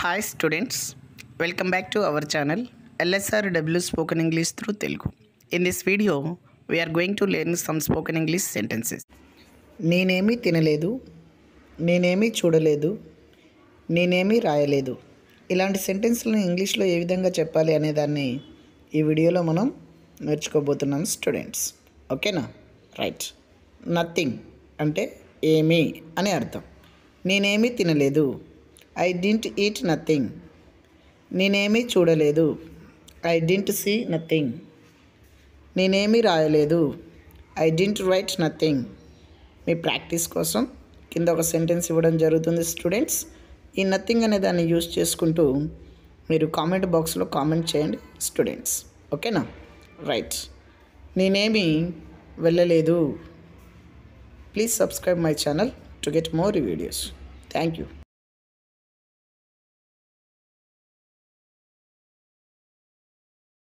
Hi students, welcome back to our channel LSRW Spoken English through Telugu. In this video, we are going to learn some spoken English sentences. నేనేమి తినలేదు, నేనేమి చూడలేదు, నేనేమి రాయలేదు. ఇలాంటి సెంటెన్స్లను ఇంగ్లీష్లో ఏ విధంగా చెప్పాలి అనే దాన్ని ఈ వీడియోలో మనం నేర్చుకోబోతున్నాం స్టూడెంట్స్. ఓకేనా? రైట్. నథింగ్ అంటే ఏమీ అని అర్థం. నేనేమి తినలేదు, ఐ డింట్ ఈట్ నథింగ్. నేనేమీ చూడలేదు, ఐ డింట్ సీ నథింగ్. నేనేమీ రాయలేదు, ఐ డింట్ రైట్ నథింగ్. మీ ప్రాక్టీస్ కోసం కింద ఒక సెంటెన్స్ ఇవ్వడం జరుగుతుంది స్టూడెంట్స్. ఈ నథింగ్ అనే దాన్ని యూజ్ చేసుకుంటూ మీరు కామెంట్ బాక్స్లో కామెంట్ చేయండి స్టూడెంట్స్. ఓకేనా? రైట్. నేనేమీ వెళ్ళలేదు. Please subscribe my channel to get more videos. Thank you.